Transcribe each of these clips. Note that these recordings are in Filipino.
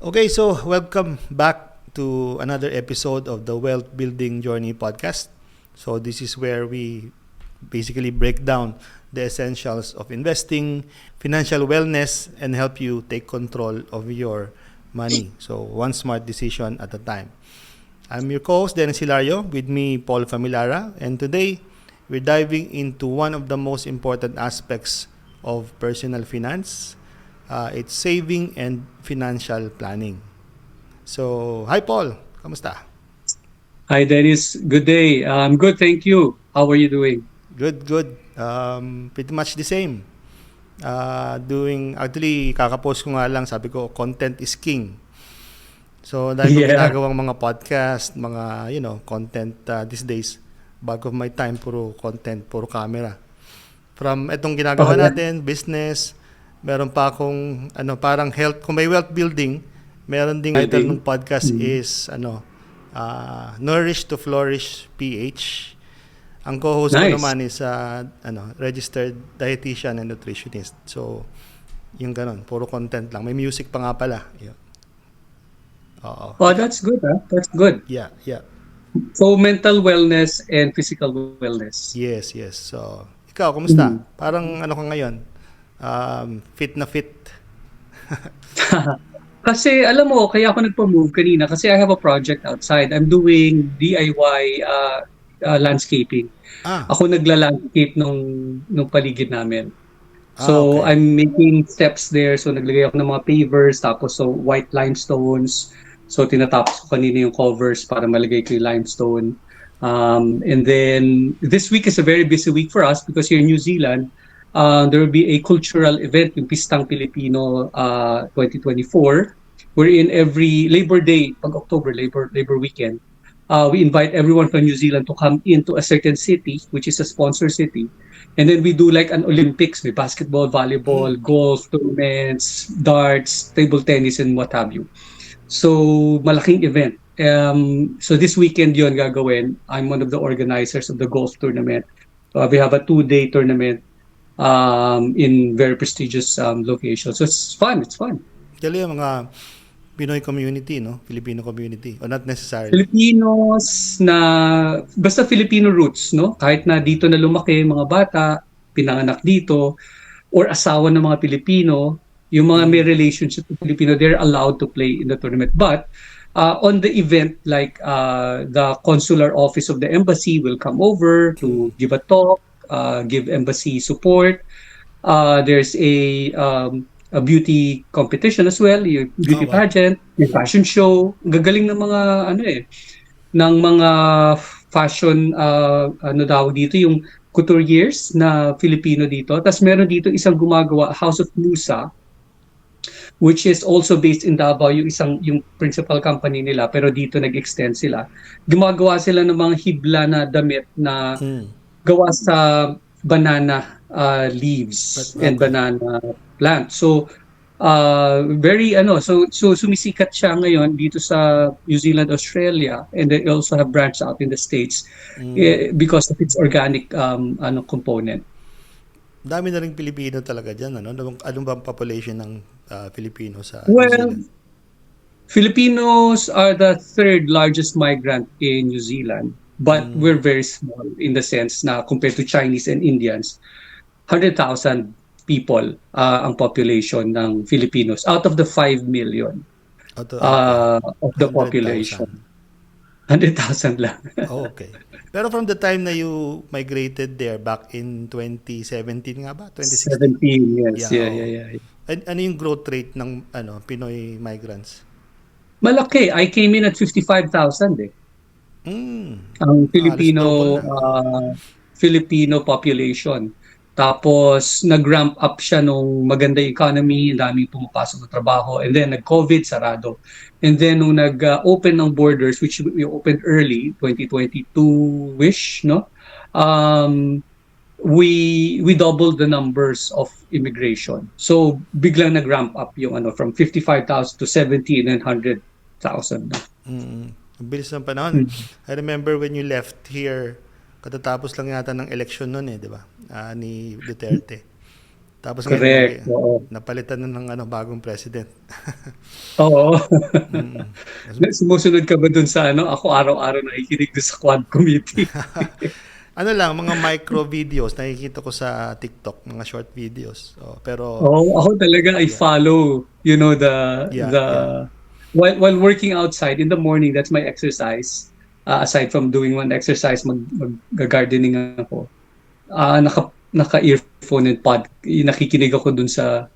Okay, so welcome back to another episode of the Wealth Building Journey podcast. So this is where we basically break down the essentials of investing, financial wellness, and help you take control of your money. So one smart decision at a time. I'm your co-host, Dennis Hilario, with me, Paul Familara, and today we're diving into one of the most important aspects of personal finance. It's saving and financial planning. So, hi Paul, kamusta? Hi, Dennis. Good day. I'm good, thank you. How are you doing? Good, good. Pretty much the same. Actually, kakapost ko nga lang, sabi ko, content is king. So, dahil kong Yeah. ginagawang mga podcast, mga, content these days, back of my time, puro content, puro camera. From itong Oh, ginagawa yeah. natin, business, meron pa akong, parang health, kung may wealth building, meron ding title ng Building. podcast Mm. is, Nourish to Flourish PH. Ang co-host ko Nice. naman is registered dietitian and nutritionist. So, yung ganon, puro content lang. May music pa nga pala. Yeah. Oo. Oh, Ikaw? that's good, huh? That's good. Yeah, yeah. So, mental wellness and physical wellness. Yes, yes. So, ikaw, kumusta? Mm. Parang ano ka ngayon? Fit na fit. Kasi alam mo, kaya ako nagpa-move kanina kasi I have a project outside. I'm doing DIY landscaping. Ah, Ako nagla-landscape nung paligid namin. So okay. I'm making steps there. So naglagay ako ng mga pavers, tapos so white limestones. So tinatapos ko kanina yung covers para malagay ko yung limestone. And then this week is a very busy week for us because here in New Zealand, there will be a cultural event, yung Pistang Pilipino 2024, wherein every Labor Day, pag October, Labor weekend, we invite everyone from New Zealand to come into a certain city, which is a sponsor city. And then we do like an Olympics, may basketball, Mm. volleyball, golf tournaments, darts, table tennis, and what have you. So, malaking event. So this weekend yon gagawin. I'm one of the organizers of the golf tournament. We have a 2-day tournament in very prestigious location. So it's fun. It's fun. Kaya yung mga Pinoy community, no? Filipino community. Or not necessarily. Filipinos na basta Filipino roots, no? Kahit na dito na lumaki mga bata, pinanganak dito or asawa ng mga Pilipino, yung mga may Mm. relationship with Filipino, they're allowed to play in the tournament. But on the event, like the consular office of the embassy will come over to give a talk, give embassy support. There's a beauty competition as well, yung Oh, beauty wow. pageant, yung fashion show. Gagaling ng mga ng mga fashion ano daw dito yung couturiers na Filipino dito. Tapos meron dito isang gumagawa, House of Musa, which is also based in Davao, yung principal company nila, pero dito nag-extend sila. Gumagawa sila ng mga hibla na damit na Mm. gawa sa banana leaves But, and okay. banana plant. So very so sumisikat siya ngayon dito sa New Zealand, Australia, and they also have branch out in the States Mm. because of its organic component. Dami na rin Pilipino talaga dyan, ano? Anong bang population ng Filipino sa New Well, Zealand? Filipinos are the third largest migrant in New Zealand, but Mm. we're very small in the sense na compared to Chinese and Indians. 100,000 people ang population ng Filipinos out of the 5 million Okay. of the population. 100,000. 100,000 lang. Oh, okay. Pero from the time na you migrated there back in 2017 nga ba? 2016? 17, yes. Yeah, Yeah, oo. yeah, yeah. Ano yung growth rate ng Pinoy migrants? Malaki. I came in at 55,000 eh. Mm. Ang Halos double na. Filipino population. Tapos nag-ramp up siya nung maganda yung economy, daming pumapasok na trabaho, and then nag-COVID, sarado. And then nung nag-open ng borders, which we opened early, 2022-ish, no? Um, we doubled the numbers of immigration. So biglang nag-ramp up yung from 55,000 to 70 and then 100,000. Mm. Ang bilis ng panahon. Mm. I remember when you left here, katatapos lang yata ng election noon eh, di ba? Ni Duterte. Tapos ngayon, Correct. Oo. napalitan na ng bagong president. Oo. Mm. Mas- Sumusunod ka ba dun sa ano? Ako araw-araw nakikinig dun sa Quad Committee. ano lang, mga micro videos, nakikita ko sa TikTok, mga short videos. Pero, Oo, ako talaga I yeah, follow, yeah, the yeah. while working outside in the morning, that's my exercise. Aside from doing one exercise, mag-gardening ako. Naka-earphone and nakikinig ako dun sa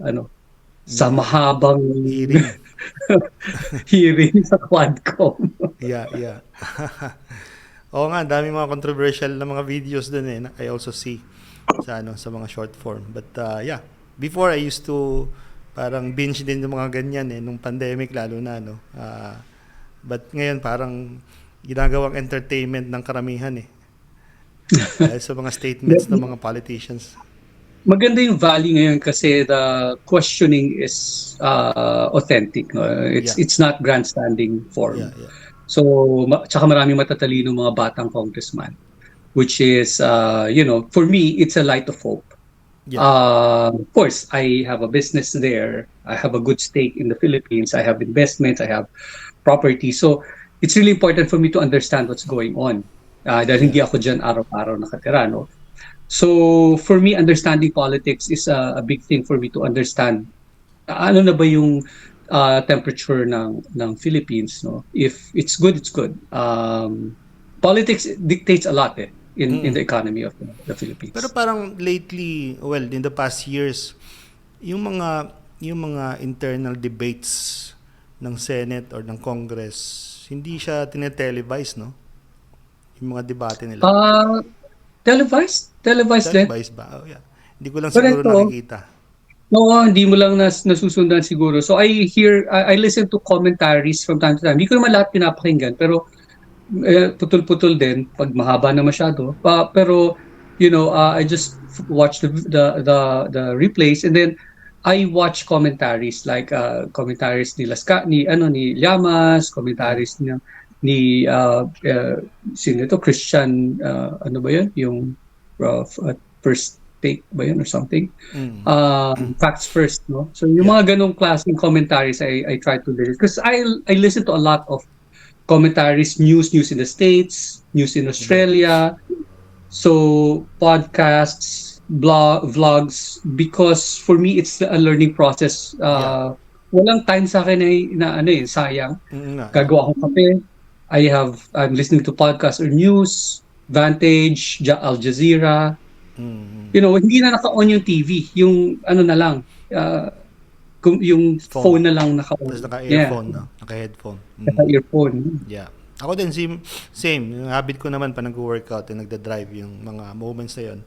sa Yeah. mahabang Hearing. hearing sa Quadcom. Yeah, yeah. Oo nga, dami mga controversial na mga videos dun eh. I also see sa mga short form. But yeah, before I used to parang binge din yung mga ganyan eh nung pandemic lalo na no. But ngayon parang ginagawang entertainment ng karamihan eh. Dahil sa mga statements ng mga politicians. Maganda yung value ngayon kasi the questioning is authentic, no? Yeah. It's not grandstanding Yeah, form. yeah. So tsaka maraming matatalino mga batang congressman, which is for me it's a light of hope. Yeah. Of course, I have a business there. I have a good stake in the Philippines. I have investments. I have property. So it's really important for me to understand what's going on. Dahil Yeah. hindi ako dyan araw-araw nakatira, no? So for me, understanding politics is a big thing for me to understand. Ano na ba yung temperature ng Philippines, no? If it's good, it's good. Politics dictates a lot in Mm. the economy of the Pero Philippines. parang lately, well, in the past years, yung mga internal debates ng Senate or ng Congress, hindi siya tinetelevised, no? Yung mga debate nila. Televised din. Televised ba? Oh, yeah. Hindi ko lang siguro Correct. nakikita. No, hindi mo lang nasusundan siguro. So I listen to commentaries from time to time. Hindi ko naman lahat pinapakinggan, pero putol-putol din pag mahaba na masyado. Pero I just watch the replays, and then I watch commentaries like commentaries ni ni Llamas, Mm. commentaries ni sino ito, Christian, ano ba 'yun? Yung first take ba 'yun or something? Mm. Facts first, no? So yung Yeah. mga ganong klaseng commentaries I try to listen, because I listen to a lot of commentaries, news in the States, news in Australia, so podcasts, vlogs, because for me it's a learning process. Yeah. Walang time sa akin sayang. Mm, nga, yeah. Gagawa akong kape. I'm listening to podcasts or news, Vantage, Al Jazeera. Mm. Hindi na naka-on yung TV, yung ano na lang, yung phone na lang naka-on. Tapos naka-earphone, no? Naka-headphone. Mm. Naka-earphone. Yeah. Ako din, same. Yung habit ko naman pa nag-workout and nagda-drive yung mga moments na yun,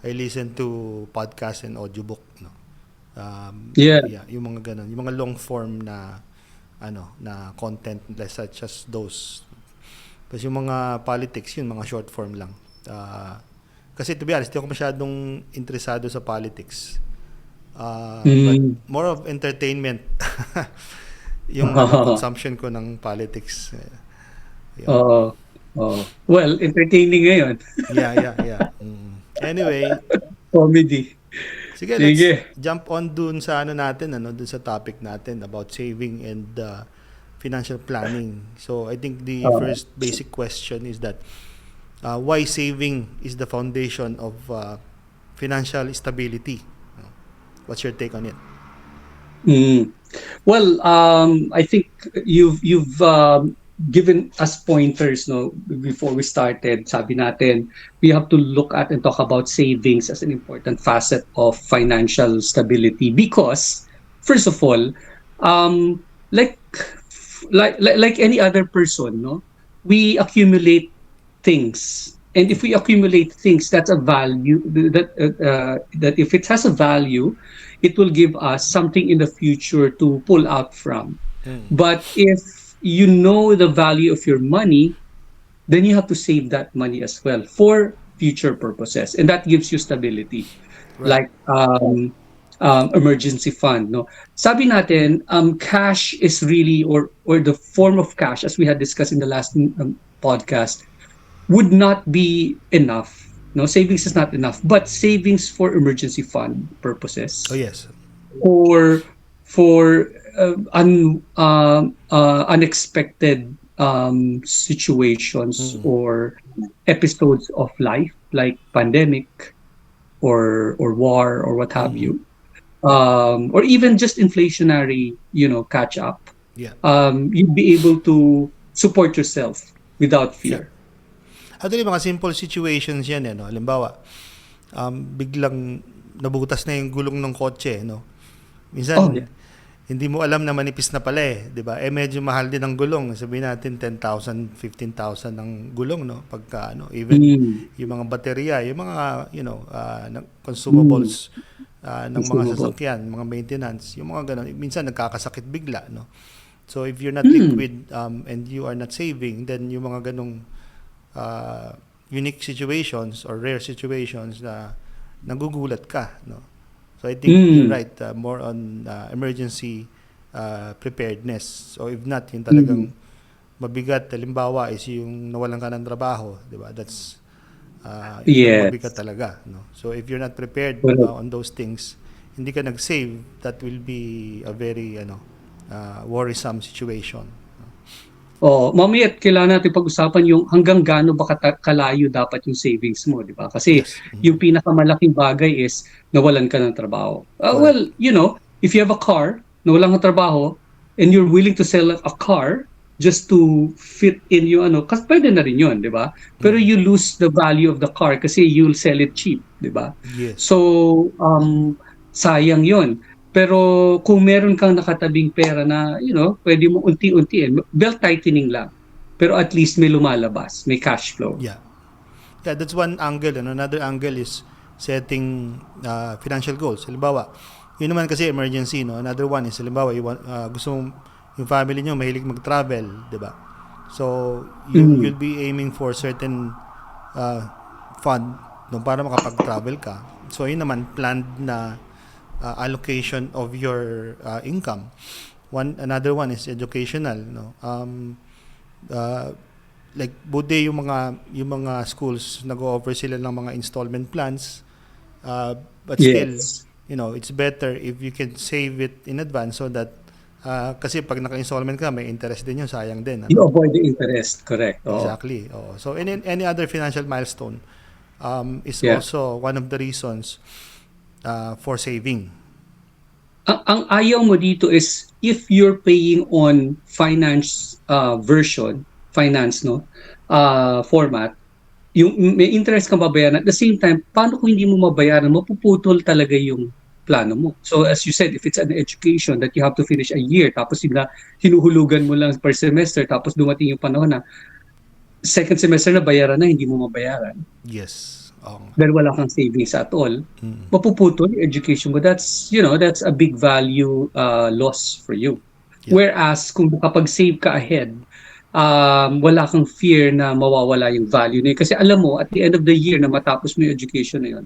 I listen to podcast and audiobook, no? Yeah. Yung mga ganun. Yung mga long form na na content such as those. Tapos yung mga politics, yun, mga short form lang. Kasi to be honest, di ako masyadong interesado sa politics. But more of entertainment yung consumption ko ng politics. Well, entertaining ngayon. Yeah. Anyway, Comedy. sige, let's jump on dun sa natin, dun sa topic natin about saving and financial planning. So, I think the first basic question is that why saving is the foundation of financial stability. What's your take on it? Well, I think you've given us pointers, no, before we started. Sabi natin, we have to look at and talk about savings as an important facet of financial stability, because first of all, like any other person, no, we accumulate things. And if we accumulate things, that's a value that if it has a value, it will give us something in the future to pull out from. But if you know the value of your money, then you have to save that money as well for future purposes, and that gives you stability. Right. Like emergency fund, no. Sabi natin, cash is really, or the form of cash, as we had discussed in the last podcast, would not be enough No, savings is not enough, but savings for emergency fund purposes, Oh yes. or for unexpected situations Mm. or episodes of life like pandemic or war or what have Mm. you, or even just inflationary, catch up. Yeah. You'd be able to support yourself without Yeah. fear. Actually, mga simple situations yan, no? Halimbawa, biglang nabutas na yung gulong ng kotse, no? Oh yeah. Minsan, hindi mo alam na manipis na pala eh, 'di ba? Medyo mahal din ang gulong. Sabihin natin 10,000, 15,000 ang gulong, no? Pagka even Mm. yung mga baterya, yung mga Mm. consumables ng mga Consumable. sasakyan, mga maintenance, yung mga ganun, minsan nagkakasakit bigla, no? So if you're not Mm. liquid and you are not saving, then yung mga ganung unique situations or rare situations na nagugulat ka, no? So I think you're Mm. right, more on emergency preparedness. So if not, yung Mm. talagang mabigat, halimbawa is yung nawalan ka ng trabaho, di ba? That's yun ang mabigat Yes. talaga, no? So if you're not prepared Correct. on those things, hindi ka nag-save, that will be a very worrisome situation. Oh, mamaya kailangan natin pag-usapan yung hanggang gaano ba kalayo dapat yung savings mo, di ba? Kasi Yes. yung Mhm. pinakamalaking bagay is nawalan ka ng trabaho. Correct. Well, if you have a car, nawalan ka ng trabaho, and you're willing to sell a car just to fit in yung kasi pwede na rin yun, di ba? Pero Mhm. you lose the value of the car kasi you'll sell it cheap, di ba? Yes. So, sayang yun. Pero kung meron kang nakatabing pera na, pwede mo unti-untiin, belt tightening lang. Pero at least may lumalabas, may cash flow. Yeah. Yeah, that's one angle. And another angle is setting financial goals. Halimbawa, yun naman kasi emergency, no? Another one is, halimbawa, gusto mong, yung family nyo mahilig mag-travel, di ba? So, Mm. you'll be aiming for certain fund, no, para makapag-travel ka. So, yun naman, planned na allocation of your income. Another one is educational, no? Like bude yung mga schools nag-offer sila ng mga installment plans, but still, Yes. it's better if you can save it in advance so that kasi pag naka-installment ka, may interest din yun, sayang din, You ano? avoid the interest, correct. Oo. Exactly. Oh. So any other financial milestone is Yeah. also one of the reasons for saving. Ang ayaw mo dito is if you're paying on finance, no, format, yung may interest kang babayaran. At the same time, paano kung hindi mo mabayaran, mapuputol talaga yung plano mo. So as you said, if it's an education that you have to finish a year, tapos hinuhulugan mo lang per semester, tapos dumating yung panahon na second semester na bayaran na, hindi mo mabayaran. Yes. Oo nga. Dahil wala kang savings at all, Mm. mapuputol yung education mo. That's a big value loss for you. Yeah. Whereas kung kapag save ka ahead, wala kang fear na mawawala yung value na yun. Kasi alam mo, at the end of the year na matapos mo yung education na yun,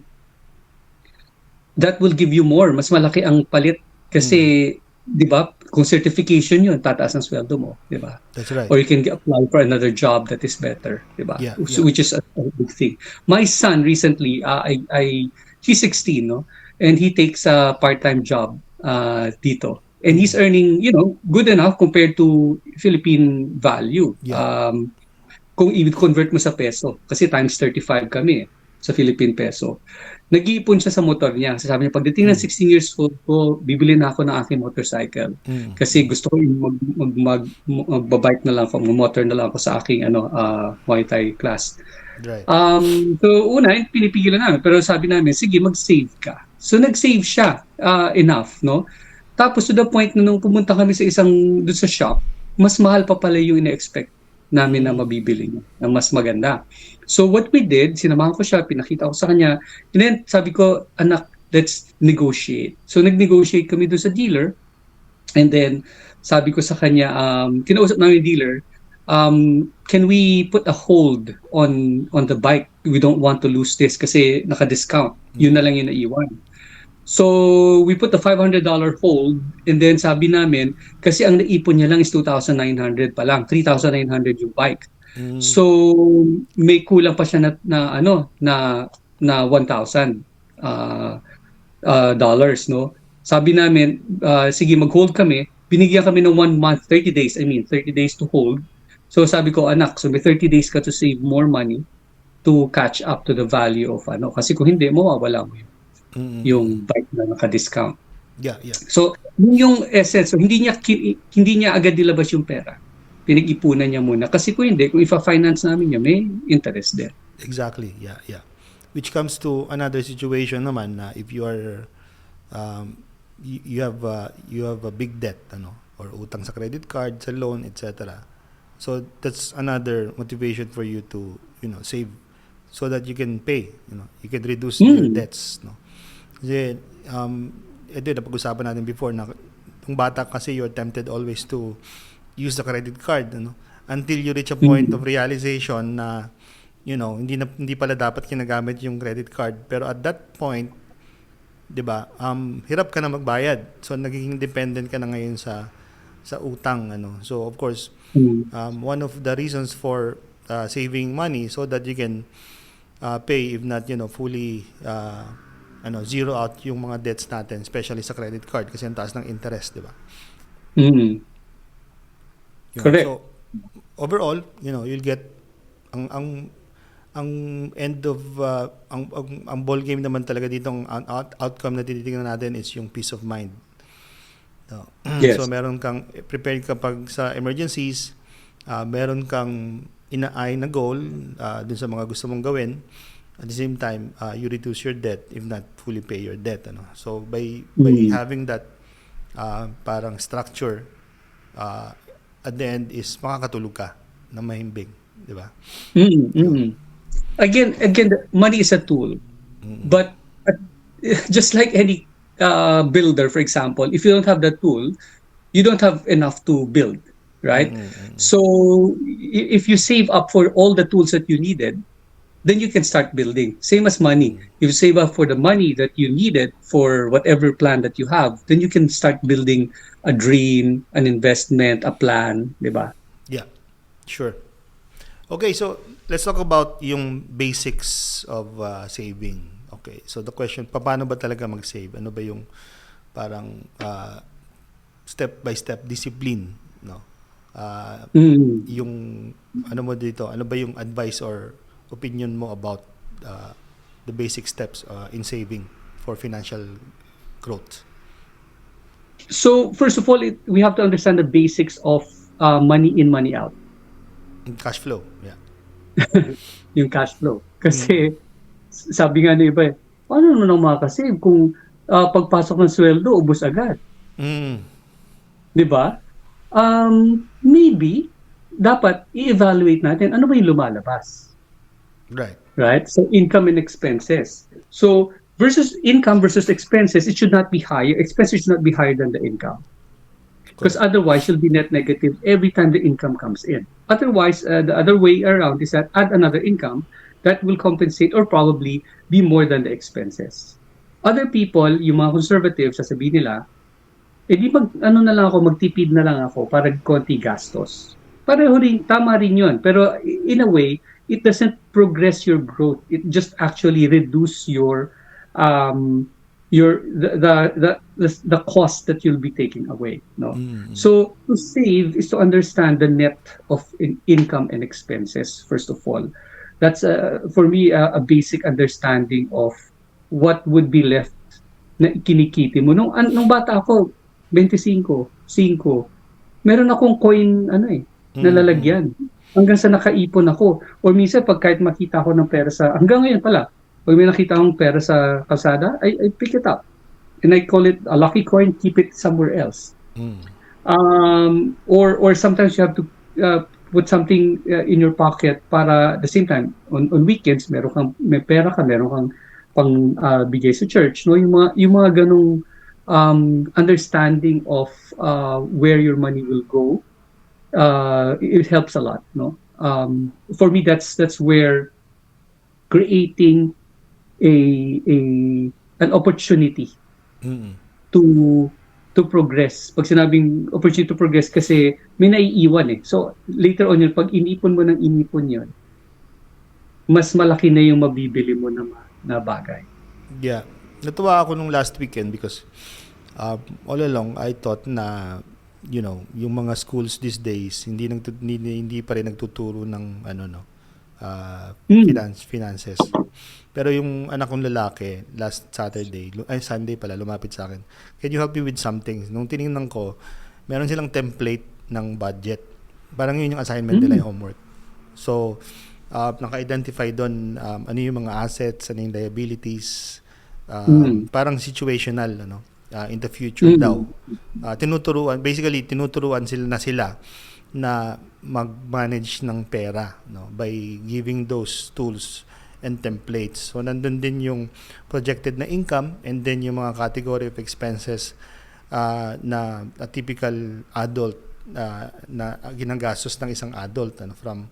that will give you more. Mas malaki ang palit. Kasi, di ba, kung certification yun, tataas ang sweldo mo. Di ba? That's right. Or you can apply for another job that is better. Di ba? Yeah, So, yeah. which is a big thing. My son recently, he's 16, no? And he takes a part-time job dito. And he's earning, good enough compared to Philippine value. Yeah. Kung i-convert mo sa peso, kasi times 35 kami sa Philippine peso. Nag-iipon siya sa motor niya. Sabi niya, pagdating ng 16 years old ko, bibili na ako ng aking motorcycle. Mm. Kasi gusto ko magbabike na lang ako, motor na lang ako sa aking Muay Thai class. Right. So una, pinipigilan namin. Pero sabi namin, sige, mag-save ka. So nag-save siya enough, no? Tapos to the point na nung pumunta kami doon sa shop, mas mahal pa pala yung ina-expect namin na mabibili niya, na mas maganda. So what we did, sinamahan ko siya, pinakita ko sa kanya, and then sabi ko, anak, let's negotiate. So nag-negotiate kami doon sa dealer, and then sabi ko sa kanya, kinausap namin yung dealer, can we put a hold on the bike? We don't want to lose this kasi naka-discount. Yun na lang yung naiwan. So, we put the $500 hold, and then sabi namin, kasi ang naipon niya lang is 2,900 pa lang, 3,900 yung bike. So may kulang pa siya na 1,000 uh, dollars, no? Sabi namin, sige, mag-hold kami. Binigyan kami ng 1 month, 30 days, 30 days to hold. So sabi ko, anak, so may 30 days ka to save more money to catch up to the value of ano. Kasi kung hindi, mawawala mo yung bike na naka-discount. Yeah. So, yun yung essence. So, hindi niya agad nilabas yung pera. Pinag-ipunan niya muna. Kasi kung hindi, kung ifa-finance namin niya, may interest din. Exactly. Yeah. Which comes to another situation naman na if you are you have a big debt, or utang sa credit card, sa loan, etc. So that's another motivation for you to, save so that you can pay, you can reduce your debts, no. Kasi ito napag-usapan natin before na kung bata kasi you're tempted always to use the credit card, until you reach a point of realization na hindi pala dapat ginagamit yung credit card, pero at that point, 'di ba, hirap ka na magbayad, so nagiging dependent ka na ngayon sa utang, so of course one of the reasons for saving money so that you can pay, if not fully zero out yung mga debts natin, especially sa credit card kasi ang taas ng interest, 'di ba? Correct. So overall, you'll get ang end of ang ball game naman talaga dito, ang outcome na tinitingnan natin is yung peace of mind. No. Yes. So meron kang prepared kapag sa emergencies, meron kang inaay na goal dun sa mga gusto mong gawin. At the same time, you reduce your debt, if not fully pay your debt, So by having that parang structure, at the end is makakatulog ka na mahimbing, di ba? Again, money is a tool, but just like any builder, for example, if you don't have that tool, you don't have enough to build, right? So if you save up for all the tools that you needed, then you can start building. Same as money. If you save up for the money that you needed for whatever plan that you have, then you can start building a dream, an investment, a plan, di ba? Yeah, sure. Okay, so let's talk about yung basics of saving. Okay, so the question, paano ba talaga mag-save? Ano ba yung parang step-by-step discipline, no? Yung ano mo dito, ano ba yung advice or opinion mo about the basic steps in saving for financial growth? So first of all, we have to understand the basics of money in, money out. Cash flow, yeah. Yung cash flow. Kasi sabi nga ng iba, paano naman makakasave kung pagpasok ng sweldo, ubos agad? Di ba? Maybe, dapat i-evaluate natin ano ba yung lumalabas. Right? So income and expenses. So income versus expenses, it should not be higher. Expenses should not be higher than the income. Because otherwise, you'll be net negative every time the income comes in. Otherwise, the other way around is that add another income that will compensate or probably be more than the expenses. Other people, yung mga conservatives, sasabihin nila, magtipid na lang ako para konti gastos. Pareho rin, tama rin yun. Pero in a way, it doesn't progress your growth. It just actually reduce your the cost that you'll be taking away. No, so to save is to understand the net of income and expenses. First of all, that's for me a basic understanding of what would be left na kinikiti mo. Nung bata ako, 25, meron akong coin nalalagyan. Hanggang sa nakaipon ako. Or minsan, pag kahit makita ko ng pera hanggang ngayon pala, pag may nakita akong pera sa kalsada, I pick it up. And I call it a lucky coin, keep it somewhere else. Or sometimes you have to put something in your pocket para at the same time, on weekends, may pera ka, meron kang pang bigay sa church. No? Yung mga ganong understanding of where your money will go, it helps a lot, no? For me, that's where creating an opportunity to to progress. Pag sinabing opportunity to progress kasi may naiiwan eh. So later on yun, pag inipon mo ng inipon yun, mas malaki na yung mabibili mo na bagay. Yeah. Natuwa ako nung last weekend because all along I thought na yung mga schools these days hindi pa rin nagtuturo ng finances. Pero yung anak kong lalaki last Sunday pala lumapit sa akin. Can you help me with something? Nung tiningnan ko, meron silang template ng budget. Parang yun yung assignment nila, yung homework. So, naka-identify doon ano yung mga assets, ano yung liabilities, parang situational in the future daw. Tinuturuan sila na mag-manage ng pera by giving those tools and templates. So nandun din yung projected na income and then yung mga category of expenses na a typical adult na ginagastos ng isang adult from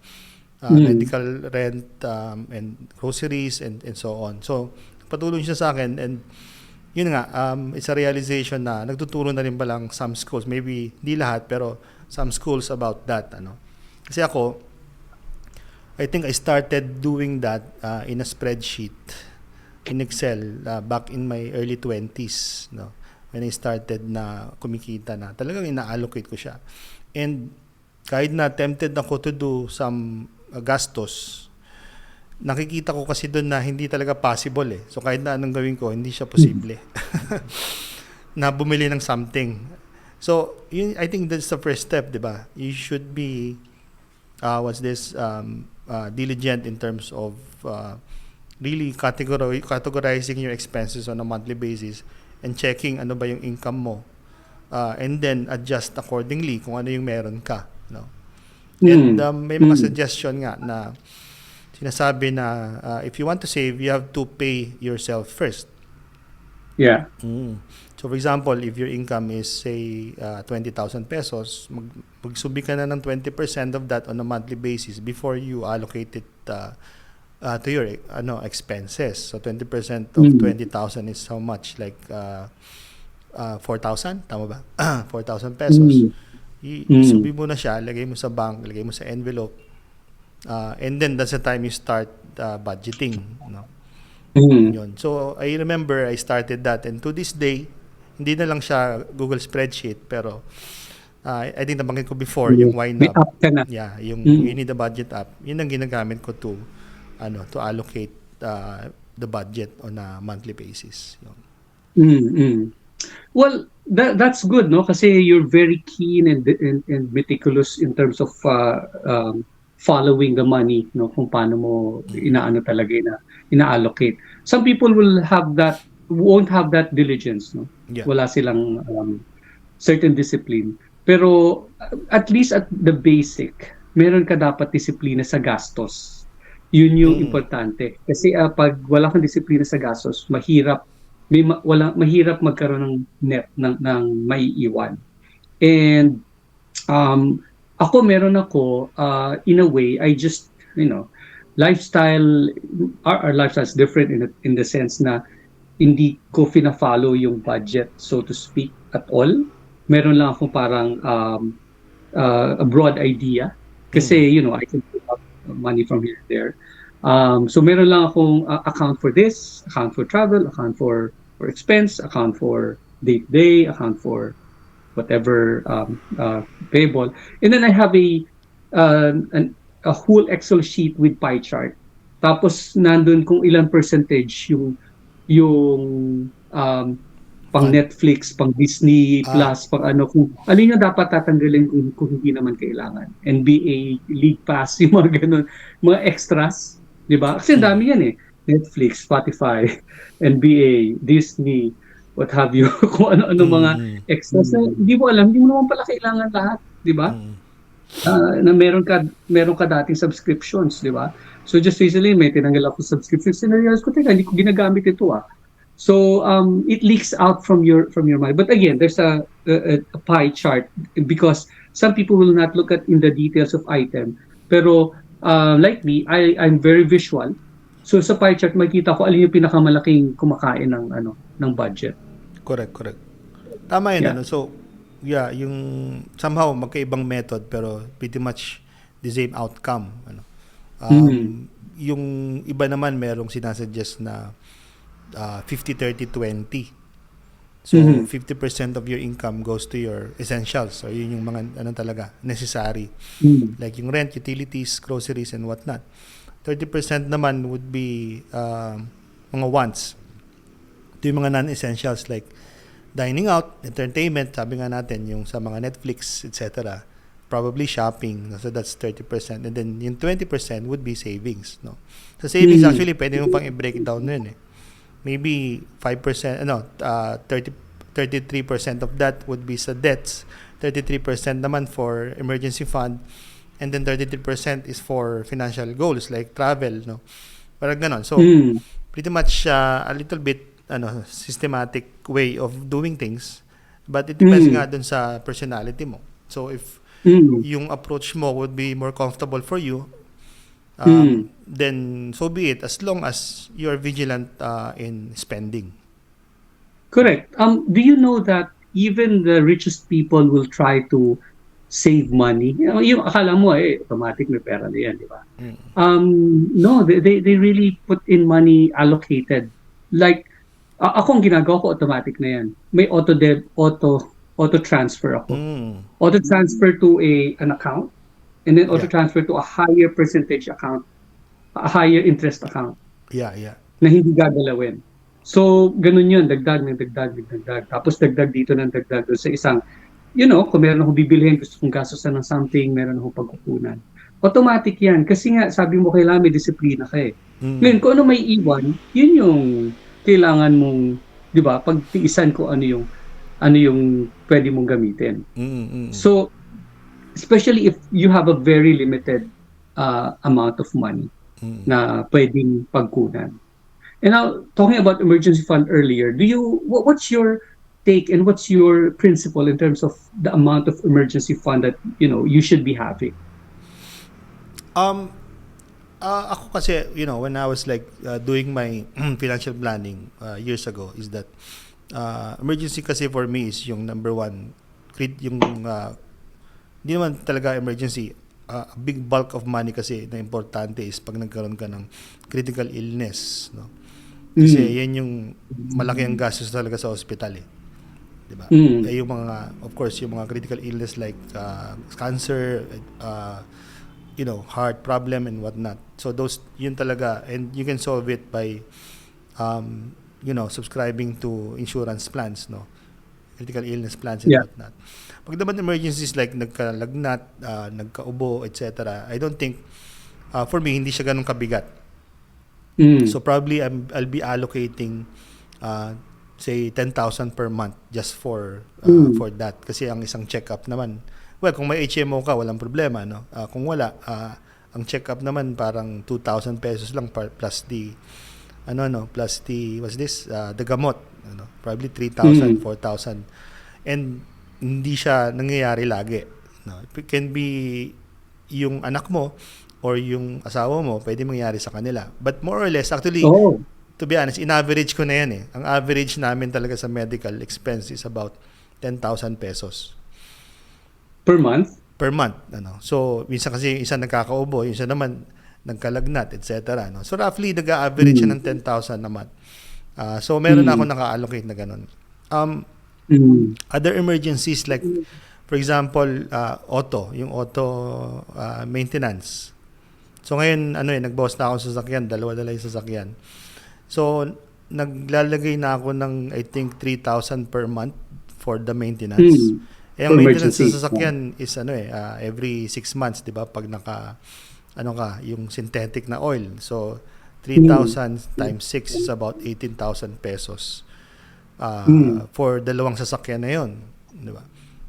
medical rent and groceries and so on. So patulong siya sa akin and yun nga it's a realization na nagtuturo na rin palang some schools, maybe di lahat pero some schools about that kasi ako I think I started doing that in a spreadsheet in Excel back in my early 20s when I started na kumikita na talagang ina-allocate ko siya and kahit na tempted ako to do some gastos, nakikita ko kasi doon na hindi talaga possible so kahit na anong gawin ko hindi siya posible na bumili ng something. So I think that's the first step, diba? You should be diligent in terms of really categorizing your expenses on a monthly basis and checking ano ba yung income mo and then adjust accordingly kung ano yung meron ka and may mga suggestion nga na sinasabi na if you want to save you have to pay yourself first. So for example, if your income is say 20,000 pesos, magsubi ka na ng 20% of that on a monthly basis before you allocate it to your expenses. So 20% of 20,000 is how much? Like 4,000, tama ba? 4,000 pesos. Subi mo na siya, lagay mo sa bank, lagay mo sa envelope. And then that's the time you start budgeting, Yun. So I remember I started that and to this day hindi na lang siya Google spreadsheet pero I think nabanggit ko before yung YNAB. Yung You Need a Budget app. Yun ang ginagamit ko to allocate the budget on a monthly basis. Well, that's good, no? Kasi you're very keen and meticulous in terms of following the money, kung paano mo ina-allocate. Some people won't have that diligence, Wala silang certain discipline. Pero at least at the basic, meron ka dapat disiplina sa gastos. Yun yung importante. Kasi pag wala kang disiplina sa gastos, mahirap magkaroon ng net ng maiiwan. And meron ako in a way I just our lifestyle is different in the sense na hindi ko fina-follow yung budget so to speak at all. Meron lang akong parang a broad idea kasi I can put up money from here and there. So meron lang akong account for this, account for travel, account for expense, account for day-to-day, account for whatever payable. And then I have a whole Excel sheet with pie chart. Tapos nandun kung ilang percentage yung pang Netflix, pang Disney Plus, pang kung alin yung dapat tatanggalin kung hindi naman kailangan. NBA, League Pass, yung mga ganun, mga extras, di ba? Kasi dami yan Netflix, Spotify, NBA, Disney, what have you, kung ano-ano mga extras na hindi mo alam, hindi mo naman pala kailangan lahat, di ba? Na meron ka dating subscriptions, di ba? So just recently, may tinanggal ako subscriptions, sinarealize ko, teka, hindi ko ginagamit ito So it leaks out from your mind. But again, there's a pie chart because some people will not look at in the details of item. Pero like me, I'm very visual. So sa pie chart makita ko alin yung pinakamalaking kumakain ng budget. Correct. Tama yun, Yeah. ano? So, yeah, yung somehow magkaibang method pero pretty much the same outcome, ano. Mm. Yung iba naman merong sinasuggest na 50-30-20. So, Mhm. 50% of your income goes to your essentials. So, yun yung mga ano talaga, necessary. Mm. Like yung rent, utilities, groceries, and whatnot. 30% naman would be mga wants. Ito yung mga non-essentials like dining out, entertainment, sabi nga natin, yung sa mga Netflix, etc. Probably shopping. No? So that's 30%. And then yung 20% would be savings. No? Sa savings, Mm. actually, pwede mo pang i-break down nun eh. Maybe 5%, 33% of that would be sa debts. 33% naman for emergency fund. And then 33% is for financial goals like travel. No? Parang ganon. So, Mm. pretty much a little bit systematic way of doing things, but it depends Mm. nga dun sa personality mo. So if Mm. yung approach mo would be more comfortable for you, Mm. then so be it, as long as you're vigilant in spending. Correct. Do you know that even the richest people will try to save money? Yung akala mo automatic may pera na yan, di ba? Mm. No, they really put in money allocated. Like, ako ang ginagawa ko automatic na yan. May auto transfer ako. Mm. Auto transfer to an account, and then auto Yeah. transfer to a higher percentage account, a higher interest account Yeah. na hindi gagalawin. So, ganun yun, dagdag ng dagdag, dagdag. Tapos dagdag dito ng dagdag doon sa isang, kung meron akong bibilihin, gusto kong gastusan ng something, meron akong pagkukunan. Automatic yan. Kasi nga, sabi mo, kailangan may disiplina ka eh. Ngayon, Mm. kung ano may iwan, yun yung kailangan mong, di ba, pagtiisan ko ano yung pwede mong gamitin. Mm. Mm. So, especially if you have a very limited amount of money Mm. na pwedeng pagkunan. And now, talking about emergency fund earlier, what's your take and what's your principle in terms of the amount of emergency fund that you should be having? Ako kasi, when I was like doing my financial planning years ago, is that emergency kasi for me is yung number one, yung hindi naman talaga emergency. A big bulk of money kasi na importante is pag nagkaroon ka ng critical illness, no? Kasi yan yung malaki ang gastos talaga sa hospital eh. 'Di ba? Yung mga, of course, yung mga critical illness like cancer, heart problem and whatnot. So those, yun talaga, and you can solve it by subscribing to insurance plans, no? Critical illness plans and Yeah. whatnot. Pag naman emergencies like nagkalagnat, nagkaubo, etc., I don't think, for me, hindi siya ganun kabigat. So probably I'll be allocating say 10,000 per month just for that, kasi ang isang check-up naman, well, kung may HMO ka walang problema, no? Kung wala, ang check-up naman parang 2,000 pesos lang plus the plus the the gamot, probably 3,000 4,000, and hindi siya nangyayari lagi, no? It can be yung anak mo or yung asawa mo, pwede mangyari sa kanila. But more or less, actually, to be honest, in-average ko na yan eh. Ang average namin talaga sa medical expense is about 10,000 pesos. Per month? Per month. So, minsan kasi isa nagkakaubo, yung isa naman nagkalagnat, etc. No? So, roughly, nag-average siya ng 10,000 na month. So, meron na ako naka-allocate na ganun. Other emergencies like, for example, yung auto maintenance. So ngayon, nagbawas na ako sa sasakyan, dalawa yung sasakyan. So, naglalagay na ako ng, I think, 3,000 per month for the maintenance. Ang maintenance sa sasakyan is every 6 months, di ba? Pag yung synthetic na oil. So, 3,000 times 6 is about 18,000 pesos for dalawang sasakyan na yun. Di ba?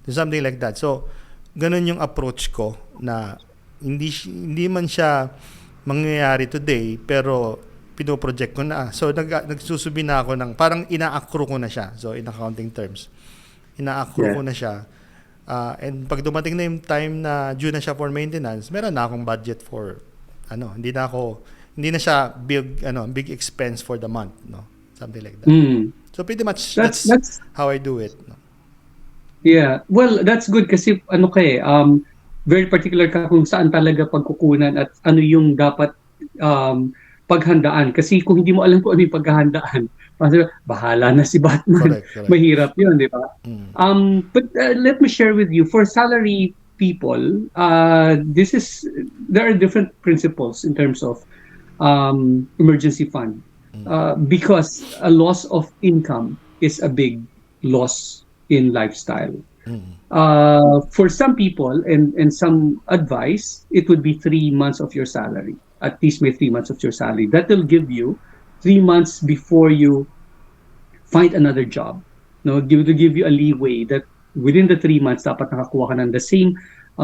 So, something like that. So, ganun yung approach ko na hindi man siya mangyayari today, pero pinoproject ko na. So, nagsusubi na ako ng, parang ina-accrue ko na siya. So, in accounting terms, ina-accrue ko na siya. And pag dumating na yung time na due na siya for maintenance, meron na akong budget for, hindi na siya big expense for the month, no? Something like that. So, pretty much, that's how I do it, no? Yeah. Well, that's good kasi ano ka very particular ka kung saan talaga pagkukunan at ano yung dapat um, paghandaan. Kasi kung hindi mo alam kung ano yung paghahandaan, bahala na si Batman. Correct, correct. Mahirap yun, di ba? Mm. But let me share with you, for salary people, there are different principles in terms of emergency fund. Because a loss of income is a big loss in lifestyle. Mm. For some people, and some advice, it would be 3 months of your salary. At least may 3 months of your salary. That will give you 3 months before you find another job. No, to give you a leeway that within the 3 months, dapat nakakuha ka ng the same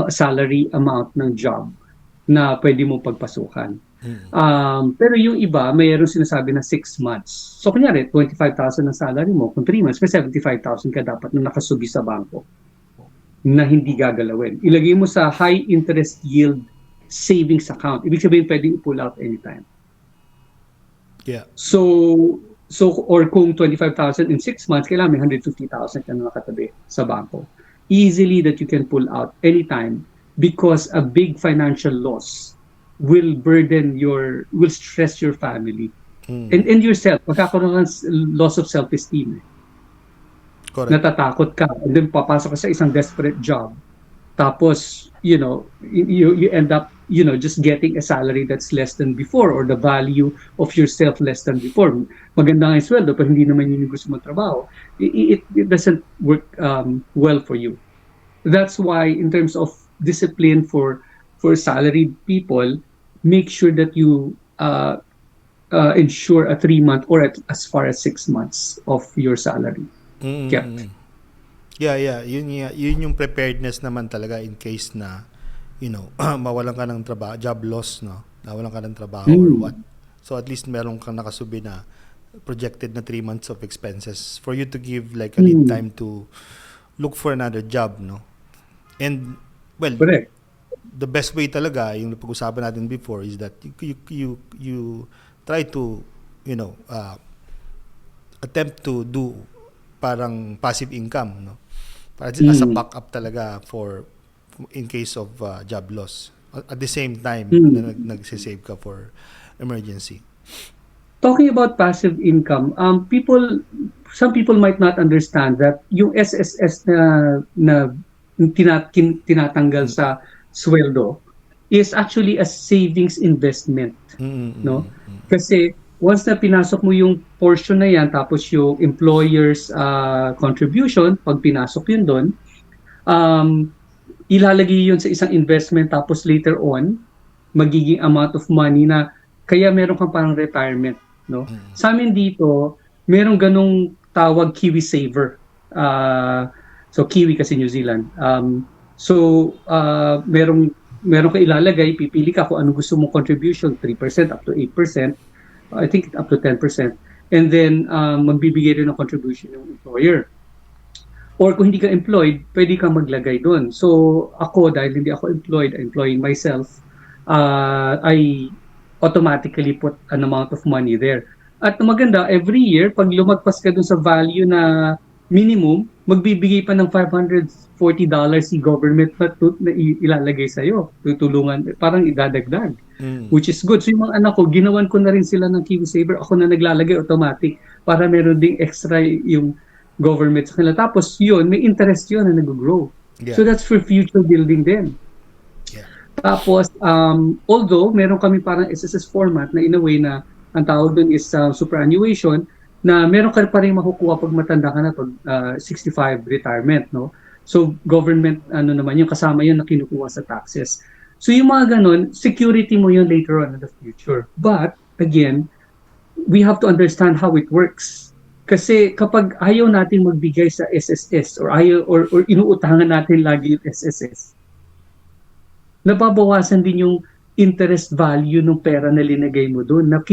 salary amount ng job na pwede mo pagpasukan. Pero yung iba, mayroong sinasabi na 6 months. So, kunyari, 25,000 ang salary mo. Kung 3 months, may 75,000 ka dapat na nakasubi sa bangko na hindi gagalawin. Ilagay mo sa high interest yield savings account. Ibig sabihin, pwedeng i-pull out anytime. Yeah. So or kung 25,000 in 6 months, kailangan may 150,000 ka na nakatabi sa bangko. Easily that you can pull out anytime because a big financial loss will stress your family and yourself. Magkakaroon ng loss of self-esteem. Correct. Natatakot ka and then papasok ka sa isang desperate job. Tapos, you end up, just getting a salary that's less than before or the value of yourself less than before. Maganda nga yung sweldo, pero hindi naman yun yung gusto mong trabaho. It doesn't work well for you. That's why, in terms of discipline for salaried people, make sure that you ensure a 3 month or as far as 6 months of your salary kept. Yeah. Yun yung preparedness naman talaga in case na, mawalan ka ng trabaho, job loss, no? Nawalan ka ng trabaho or what. So at least meron kang nakasubi na projected na 3 months of expenses for you to give like a lead time to look for another job, no? And, well, Correct. the best way talaga, yung pag-usapan natin before, is that you try to, attempt to do parang passive income, no? Para as a backup talaga for in case of job loss. At the same time, na nagsisave ka for emergency. Talking about passive income, some people might not understand that yung SSS na tinatanggal sa sweldo is actually a savings investment, no? Kasi once na pinasok mo yung portion na yan, tapos yung employer's contribution, pag pinasok yun doon, ilalagay yun sa isang investment, tapos later on, magiging amount of money na kaya meron kang parang retirement, no? Sa amin dito, meron ganong tawag Kiwi Saver. So Kiwi kasi New Zealand. Meron ka ilalagay, pipili ka kung anong gusto mong contribution, 3% up to 8%. I think up to 10%. And then, magbibigay rin ng contribution ng employer. Or kung hindi ka employed, pwede kang maglagay doon. So, ako, dahil hindi ako employed, employing myself, I automatically put an amount of money there. At maganda, every year, pag lumagpas ka doon sa value na minimum, magbibigay pa ng $540 si government na ilalagay sa'yo. Tutulungan, parang idadagdag. Which is good. So yung mga anak ko, ginawan ko na rin sila ng Kiwi Saver. Ako na naglalagay automatic para meron ding extra yung government sa kanila. Tapos yun, may interest yun na nag-grow. Yeah. So that's for future building din. Yeah. Tapos, although meron kami parang SSS format na in a way na ang tawag dun is superannuation, na meron ka pa rin makukuha pag matanda ka na to, 65 retirement, no? So government, naman yung kasama yun na kinukuha sa taxes. So yung mga ganun, security mo yun later on in the future. But, again, we have to understand how it works. Kasi kapag ayaw natin magbigay sa SSS or inuutangan natin lagi yung SSS, nababawasan din yung interest value ng pera na linagay mo doon, na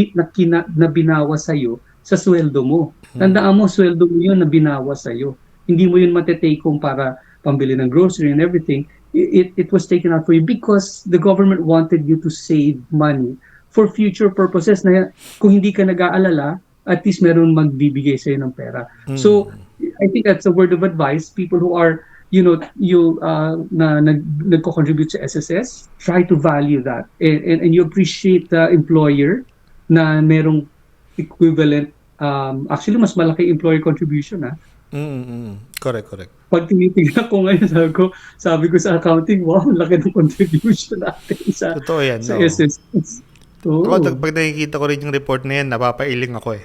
binawa sa'yo sa sweldo mo. Tandaan mo, sweldo mo yun na binawa sa'yo. Hindi mo yun matetake kung para pambili ng grocery and everything. It was taken out for you because the government wanted you to save money for future purposes na kung hindi ka nag-aalala, at least meron magbibigay sa'yo ng pera. So, I think that's a word of advice. People who are nagko-contribute sa SSS, try to value that, and you appreciate the employer na merong equivalent, actually mas malaki employer contribution. Correct, correct. Pag tinitingnan ko ngayon, sabi ko sa accounting, wow, ang laki ng contribution natin sa Totoo yan, sa no. SSS. Ako, pag nakikita ko rin yung report na yan, napapailing ako eh.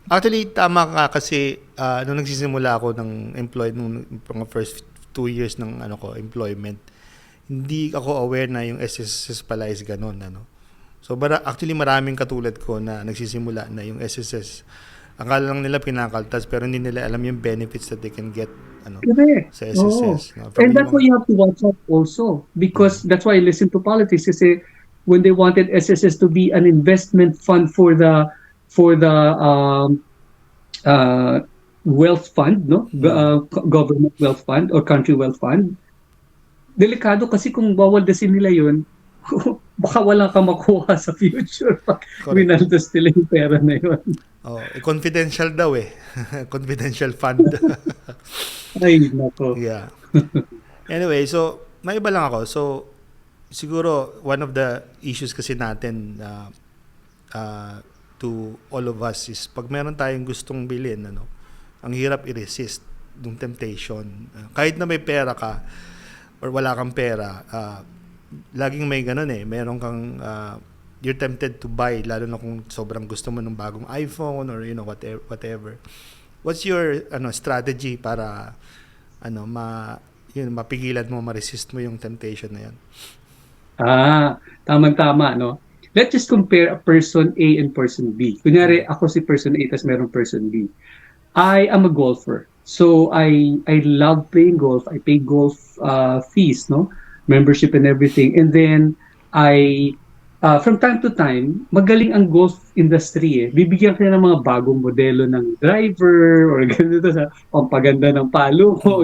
Actually, tama ka kasi nung nagsisimula ako ng employed nung mga first 2 years ng employment, hindi ako aware na yung SSS pala is ganun, ano. So, actually maraming katulad ko na nagsisimula na yung SSS. Akala lang nila pinakaltas pero hindi nila alam yung benefits that they can get Correct. sa SSS. No? And that's why you have to watch out also, because that's why I listen to politics kasi when they wanted SSS to be an investment fund for the wealth fund, no? Government wealth fund or country wealth fund. Delikado kasi kung wawaldasin nila yun, baka wala kang makuha sa future pag winaldas nila yung pera na yun. Confidential daw eh. Confidential fund. Ay, nako. Yeah. Anyway, so may iba lang ako. So siguro one of the issues kasi natin to all of us is pag meron tayong gustong bilhin, ang hirap i-resist yung temptation. Kahit na may pera ka or wala kang pera, laging may ganun eh. Meron kang you're tempted to buy, lalo na kung sobrang gusto mo ng bagong iPhone or whatever. What's your strategy para mapigilan mo, ma-resist mo yung temptation na yan? Tama-tama, no? Let's just compare a person A and person B. Kunyari, ako si person A, tas meron person B. I am a golfer. So, I love playing golf. I pay golf fees, no? Membership and everything. And then, from time to time, magaling ang golf industry eh. Bibigyan ka ng mga bagong modelo ng driver or ganito sa pampaganda ng palo mo.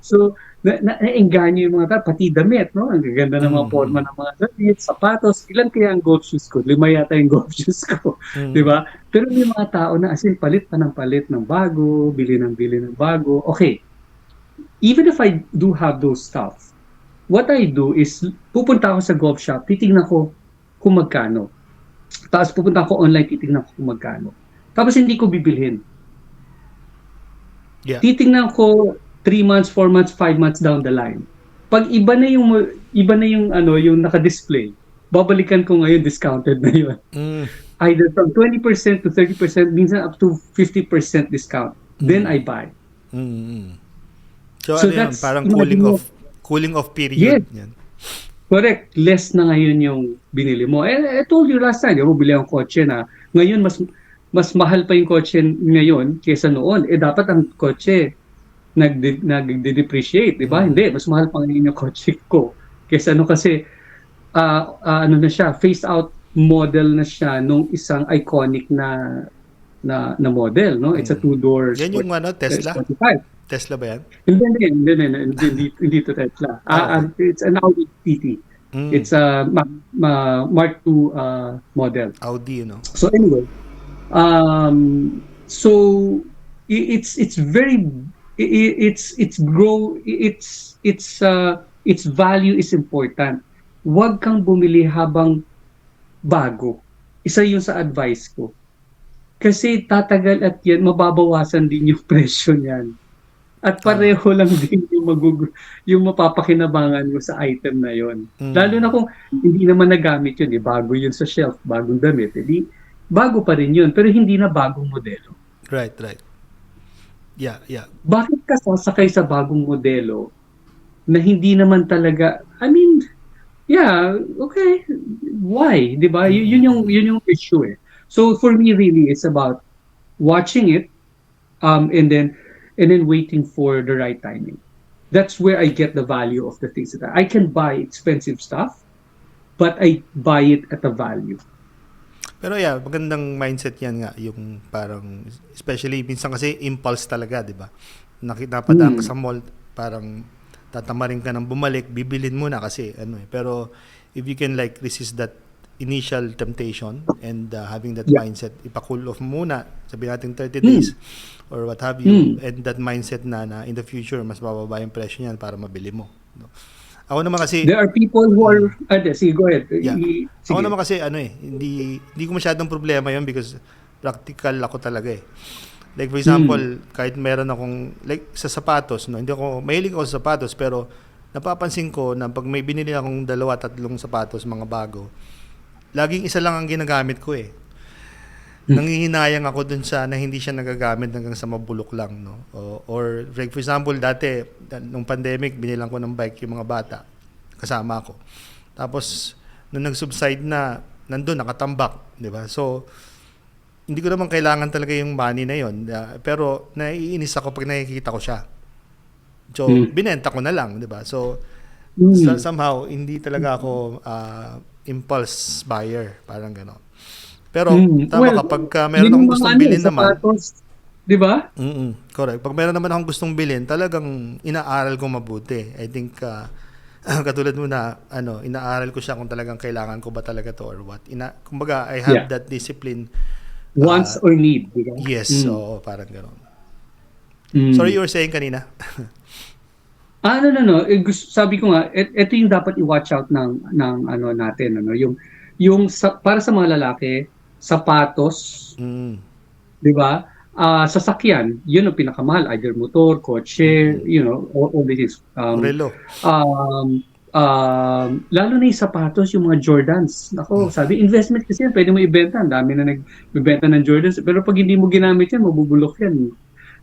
So, na-engganyo yung mga tao, pati damit, no? Ang gaganda ng mga forma ng mga damit, sapatos. Ilan kaya ang golf shoes ko? 5 yata yung golf shoes ko. Di ba? Pero may mga tao na as in palit ng bago, bili ng bago. Okay. Even if I do have those stuff, what I do is, pupunta ako sa golf shop, titignan ko kung magkano. Tapos pupunta ako online, titignan ko kung magkano. Tapos hindi ko bibilhin. Yeah. Titignan ko 3 months, 4 months, 5 months down the line. Pag iba na yung yung naka-display, babalikan ko ngayon discounted na yun. Either from 20% to 30%, minsan up to 50% discount. Then I buy. So that's parang cooling off period. Yes. Yan. Correct. Less na ngayon yung binili mo. I told you last time, bumili ang kotse na ngayon mas mahal pa yung kotse ngayon kaysa noon. Dapat ang kotse nagde-depreciate, di ba? Hindi, mas mahal pa ngayon yung kotse ko. Kaysa kasi na siya, phased out model na siya nung isang iconic na model, no? It's a 2-door. Yan yung Tesla? 45. Tesla ba yan? Hindi to Tesla. It's an Audi TT. It's a Mark II model. Audi, So anyway, so its value is important. Huwag kang bumili habang bago. Isa yun sa advice ko. Kasi tatagal at yan, mababawasan din yung presyo niyan. At pareho lang din yung mapapakinabangan mo sa item na yon. Lalo na kung hindi naman nagamit yun, bago yun sa shelf, bagong damit, bago pa rin yun, pero hindi na bagong modelo. Right. Yeah. Bakit ka sasakay sa bagong modelo na hindi naman talaga, okay, why? Diba? Yun yung issue eh. So for me really, it's about watching it, and then waiting for the right timing. That's where I get the value of the things that I can buy expensive stuff, but I buy it at a value. Pero yeah, magandang mindset yan nga, yung parang, especially minsan kasi impulse talaga, di ba? Napadaan ka sa mall, parang tatamarin ka ng bumalik, bibilin mo na kasi, Pero if you can resist that initial temptation and having that Yeah. mindset, ipa-cool off muna, sabihin natin 30 days or what have you, and that mindset na in the future, mas bababa yung presyo niyan para mabili mo. No? Ako naman kasi, There are people who are, sige, go ahead. yeah. Ako Sige. naman kasi, hindi ko masyadong problema yon because practical ako talaga eh. Like for example, kahit meron akong, like sa sapatos, no? Hindi ako, mahilig ako sa sapatos, pero napapansin ko na pag may binili akong 2-3 sapatos, mga bago, laging isa lang ang ginagamit ko eh. Nanghihinayang ako dun sa na hindi siya nagagamit hanggang sa mabulok lang, no? Or like for example, dati, nung pandemic, binilang ko ng bike yung mga bata. Kasama ako. Tapos, nung nag-subside na, nandun, nakatambak, di ba? So, hindi ko naman kailangan talaga yung money na yon, pero naiinis ako pag nakikita ko siya. So, binenta ko na lang, di ba? So, somehow, hindi talaga ako impulse buyer, parang gano'n. Pero, tama, Well, kapag meron akong gustong bilhin naman, sapatos, di ba? correct. Pag meron naman akong gustong bilhin, talagang inaaral ko mabuti. I think, katulad mo na, inaaral ko siya kung talagang kailangan ko ba talaga to or what. Kumbaga, I have that discipline. Wants or need, di ba? Yes, oo, parang gano'n. Sorry, you were saying kanina. No. Sabi ko nga, ito yung dapat i-watch out ng ano natin, yung para sa mga lalaki, sapatos, di ba? Sasakyan, yun ang pinakamahal, either motor, kotse, all these. Relo. Lalo na yung sapatos, yung mga Jordans. Ako, sabi, investment kasi yan, pwede mo ibenta. Ang dami na nagbibenta ng Jordans. Pero pag hindi mo ginamit yan, mabubulok yan.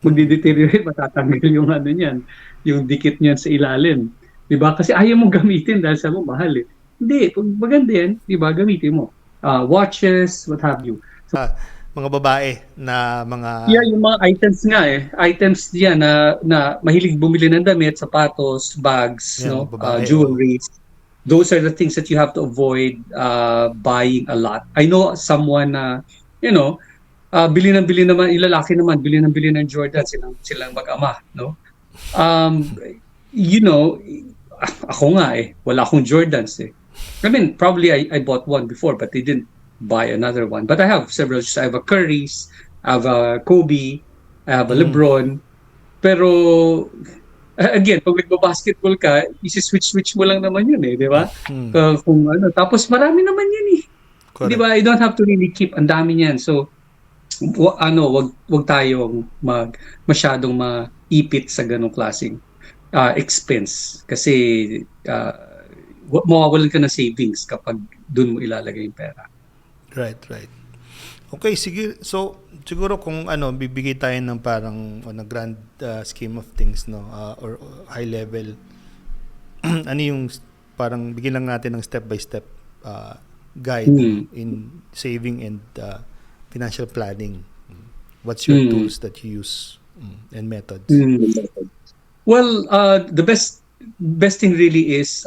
Magdi-deteriorate, matatanggal yung ano niyan, yung dikit niyan sa ilalim. Diba? Kasi ayaw mong gamitin dahil sa mo, mahal eh. Hindi, pag maganda yan, diba, gamitin mo. Watches, what have you. So, mga babae na mga... Yeah, yung mga items nga eh. Items yan na mahilig bumili ng damit, sapatos, bags, Yeah, babae, jewelry. Those are the things that you have to avoid buying a lot. I know someone na, bili naman, ilalaki naman, bili ng Jordan, silang mag-ama, no? Ako nga eh, wala akong Jordans eh. I mean, probably I bought one before, but they didn't buy another one. But I have several. I have a Curry's, I have a Kobe, I have a LeBron. Pero, again, pag nagba-basketball ka, isi-switch mo lang naman yun eh, di ba? Tapos marami naman yun eh. Di ba? You don't have to really keep, ang dami niyan. So, wag tayong masyadong maipit sa ganong klaseng expense. Kasi, mawawalan ka ng savings kapag dun mo ilalagay yung pera. Right. Okay, sige. So, siguro kung bibigay tayo ng parang on a grand scheme of things, no, or high level, ano yung parang bigyan lang natin ng step by step guide in saving and financial planning. What's your tools that you use and methods? Well, the best thing really is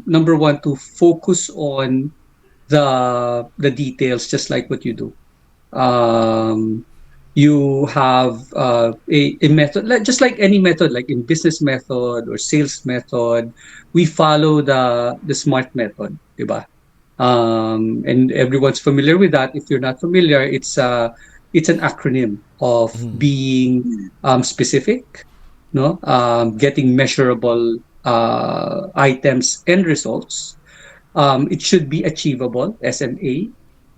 number one, to focus on the details, just like what you do. You have a method, just like any method, like in business method or sales method, we follow the SMART method, diba? And everyone's familiar with that. If you're not familiar, it's an acronym of being specific, no, getting measurable items and results. It should be achievable, SMA,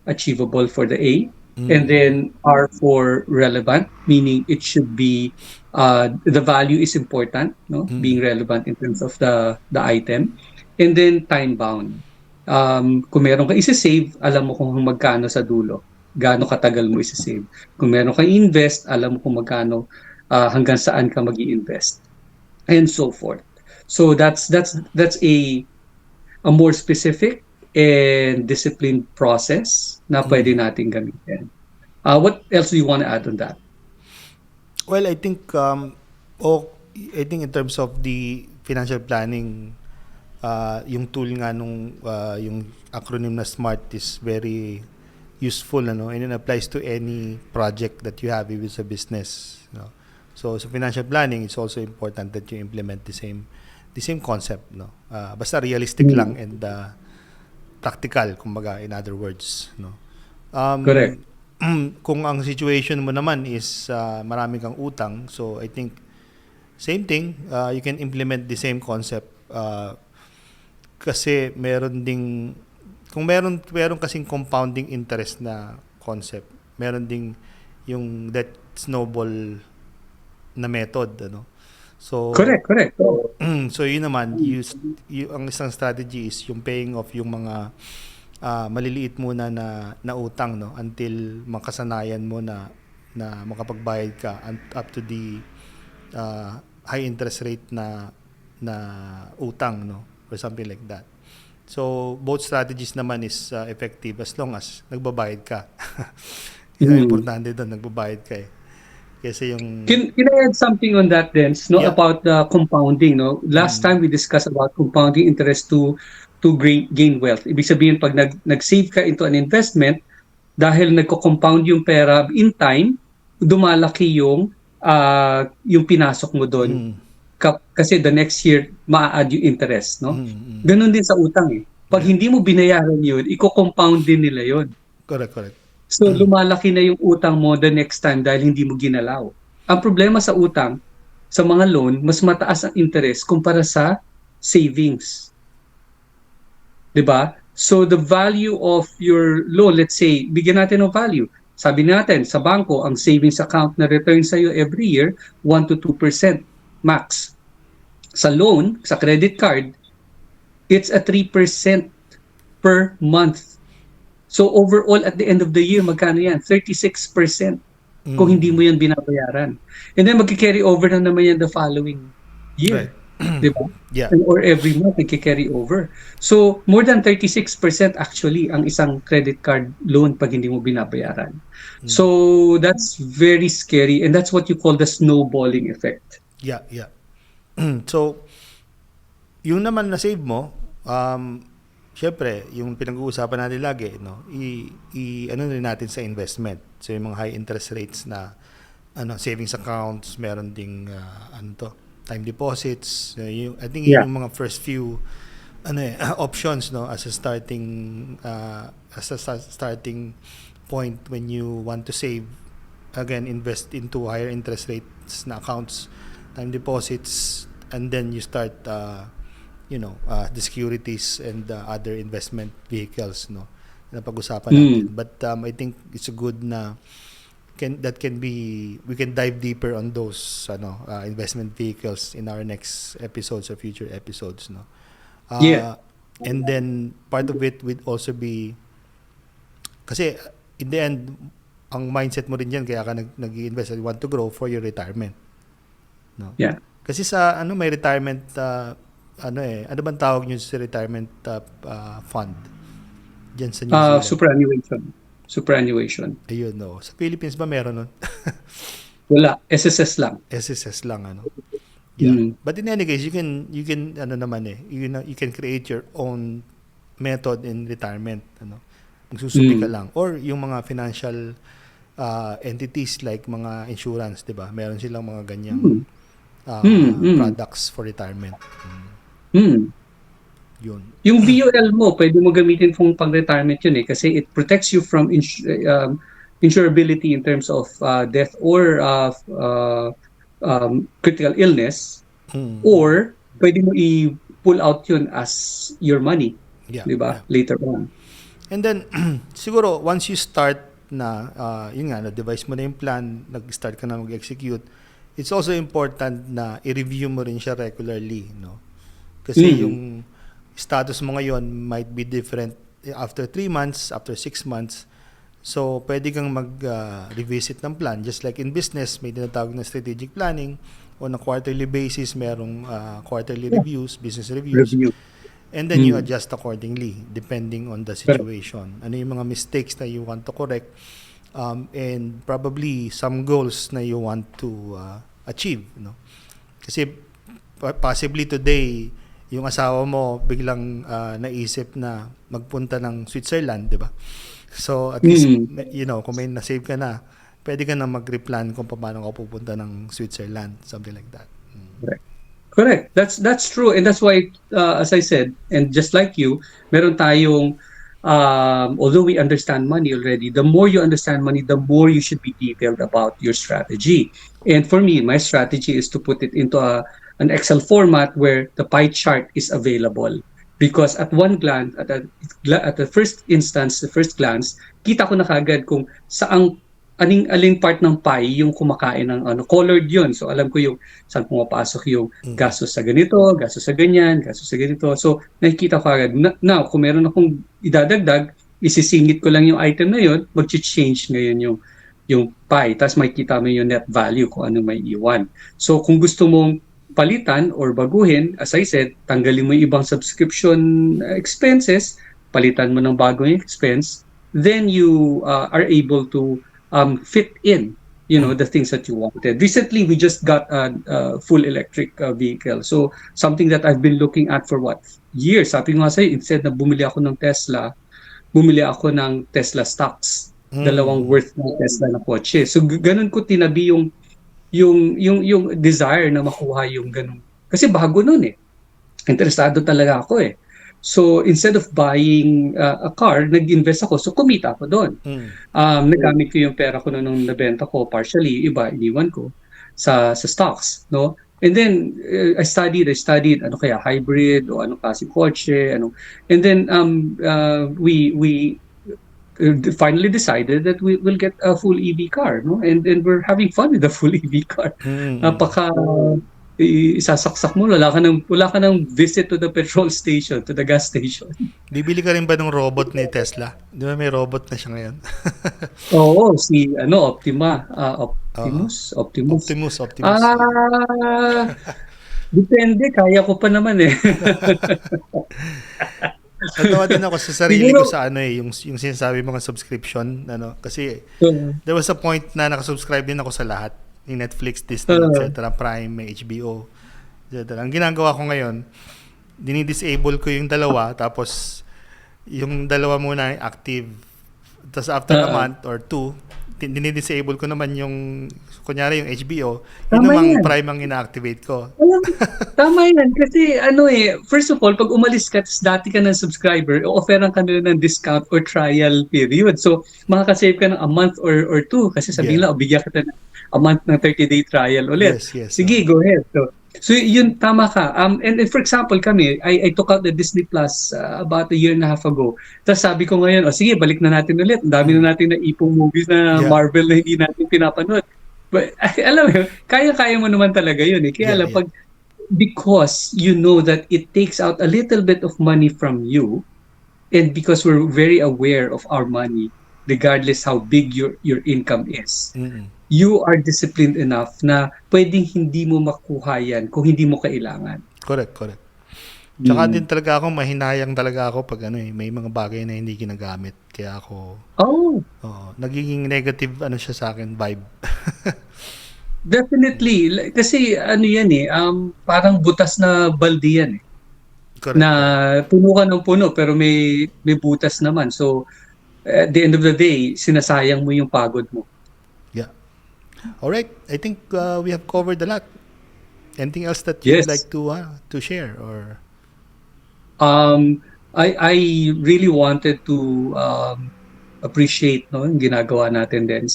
achievable for the A, and then R for relevant, meaning it should be the value is important, no, being relevant in terms of the item, and then time bound. Kung meron ka isa-save, alam mo kung magkano sa dulo, gaano katagal mo isa-save. Kung meron kang invest, alam mo kung magkano hanggang saan ka mag-i-invest, and so forth. So that's a more specific and disciplined process na pwede natin gamitin. What else do you want to add on that? Well, I think in terms of the financial planning, yung tool nga nung yung acronym na SMART is very useful, and it applies to any project that you have, even sa business. So financial planning, it's also important that you implement the same concept, no. Basta realistic lang and practical, kumbaga, in other words, no? Correct. Kung ang situation mo naman is marami kang utang, so I think same thing, you can implement the same concept. Kasi meron ding, kung meron kasing compounding interest na concept, meron ding yung that snowball na method, ano. So Correct. Oh. so yun naman, ang isang strategy is yung paying off yung mga maliliit muna na utang, no, until makasanayan mo na makapagbayad ka up to the high interest rate na utang, no, or something like that. So both strategies naman is effective as long as nagbabayad ka. Yun ang importante doon, nagbabayad ka eh. Kasi yung Can I add something on that, Dens? No, Yeah. about compounding. No, last time we discussed about compounding interest to gain wealth. Ibig sabihin, pag nag-save ka into an investment, dahil nagko-compound yung pera in time, dumalaki yung pinasok mo doon. Kasi the next year, maa-add yung interest, no? Ganun din sa utang eh. Pag hindi mo binayaran yun, i-compound din nila yun. correct. So, lumalaki na yung utang mo the next time dahil hindi mo ginalaw. Ang problema sa utang, sa mga loan, mas mataas ang interest kumpara sa savings. 'Di ba? So, the value of your loan, let's say, bigyan natin ng value. Sabi natin, sa bangko, ang savings account na return sa'yo every year, 1 to 2% max. Sa loan, sa credit card, it's a 3% per month. So overall, at the end of the year, magkano yan? 36% kung hindi mo yan binabayaran. And then magki-carry over na naman yan the following year. Right. Di ba? Yeah. Or every month, nagki-carry over. So more than 36% actually ang isang credit card loan pag hindi mo binabayaran. So that's very scary, and that's what you call the snowballing effect. Yeah. So, yung naman na save mo, syempre, yung pinag-uusapan natin lagi, no, ano rin natin sa investment. So, yung mga high interest rates na savings accounts, meron ding time deposits. I think Yeah. yung mga first few options, no, as a starting point when you want to save. Again, invest into higher interest rates na accounts, time deposits, and then you start the securities and other investment vehicles, no, na pag-usapan natin. But I think it's a good na we can dive deeper on those investment vehicles in our next episodes or future episodes, no. Yeah. And then part of it would also be kasi in the end ang mindset mo rin yan, kaya ka nag-invest, you want to grow for your retirement, no. Yeah. Kasi sa may retirement ano bang tawag niyo sa retirement fund diyan sa New Zealand? Superannuation. Ayun, no. Sa Philippines ba meron nun? Wala, SSS lang. SSS lang, Yeah. Mm. But in any case, you can you can create your own method in retirement, magsusubi ka lang, or yung mga financial entities like mga insurance, 'di ba? Meron silang mga ganyang products for retirement. Yun. Yung VUL mo, pwede mo gamitin pang pang-retirement yun kasi it protects you from insurability in terms of death or critical illness, or pwede mo i-pull out yun as your money, di ba? Later on. And then, siguro, once you start na, yun nga, na-devise mo na yung plan, nag-start ka na mag-execute, it's also important na i-review mo rin siya regularly, no? Kasi yung status mo ngayon might be different after 3 months, after 6 months. So, pwede kang mag-revisit ng plan. Just like in business, may tinatawag na strategic planning. On a quarterly basis, merong quarterly reviews, business reviews. And then you adjust accordingly, depending on the situation. Ano yung mga mistakes na you want to correct, and probably some goals na you want to achieve, no? Kasi possibly today, yung asawa mo biglang naisip na magpunta ng Switzerland, di ba? So at least, kung may na-save ka na, pwede ka na mag-replan kung paano ka pupunta ng Switzerland, something like that. Correct. That's true, and that's why, as I said, and just like you, meron tayong although we understand money already, the more you understand money, the more you should be detailed about your strategy. And for me, my strategy is to put it into an Excel format where the pie chart is available. Because at one glance, at the first instance, the first glance, kita ko na kagad kung saang aling part ng pie yung kumakain ng colored yun. So alam ko yung saan pumapasok yung gastos sa ganito, gastos sa ganyan, gastos sa ganito. So nakikita ko agad. Now, kung meron akong idadagdag, isisingit ko lang yung item na yun, mag-change ngayon yung pie. Tapos makikita mo yung net value kung ano may iwan. So kung gusto mong palitan or baguhin, as I said, tanggalin mo yung ibang subscription expenses, palitan mo ng bagong expense, then you are able to fit in, the things that you wanted. Recently, we just got a full electric vehicle. So something that I've been looking at for years. Sabi ko nga sa'yo, instead na bumili ako ng Tesla, bumili ako ng Tesla stocks. Dalawang worth ng Tesla na kotse. So ganun ko tinabi yung desire na makuha yung ganun. Kasi bago nun eh. Interesado talaga ako eh. So instead of buying a car, nag-invest ako. So kumita ako doon. Nagamit ko yung pera ko nung nabenta ko partially, iba iniwan ko sa stocks, no? And then I studied ano kaya hybrid o ano kasi kotse, ano. And then we finally decided that we will get a full EV car, no? And we're having fun with the full EV car. Napaka isasaksak mo, wala ka ng visit to the petrol station, to the gas station. Bibili ka rin ba ng robot ni Tesla? Di ba may robot na siya ngayon? Oo, si Optimus. Optimus. Depende, kaya ko pa naman eh. Natawa din ako sa sarili ko sa yung sinasabi mga subscription, kasi there was a point na nakasubscribe din ako sa lahat. Yung Netflix, Disney, etc., Prime, may HBO, etc. Ang ginagawa ko ngayon, dinidisable ko yung dalawa, tapos yung dalawa muna active. Tapos after a month or two, dinidisable ko naman yung, kunyari yung HBO, yun namang Prime ang ina-activate ko. Tama yan. Kasi first of all, pag umalis ka, dati ka ng subscriber, offeran ka nila ng discount or trial period. So, makakasave ka ng a month or two. Kasi sabihin lang, bigyan ka na a month ng 30-day trial ulit. Yes. Sige, go ahead. So yun, tama ka. And for example, kami, I took out the Disney Plus about a year and a half ago. Tapos sabi ko ngayon, sige, balik na natin ulit. Ang dami na natin na ipong movies na Marvel na hindi natin pinapanood. But alam mo, kaya-kaya mo naman talaga yun eh. Kaya lang, because you know that it takes out a little bit of money from you, and because we're very aware of our money, regardless how big your income is, you are disciplined enough na pwedeng hindi mo makuha yan kung hindi mo kailangan. Correct. Tsaka din talaga ako, mahinayang talaga ako pag may mga bagay na hindi ginagamit. Kaya ako, nagiging negative siya sa akin, vibe. Definitely. Kasi yan eh, parang butas na balde yan eh. Correct. Na puno ka ng puno pero may butas naman. So, at the end of the day, sinasayang mo yung pagod mo. Yeah. All right. I think we have covered a lot. Anything else that you'd like to share or? I really wanted to appreciate yung ginagawa natin din.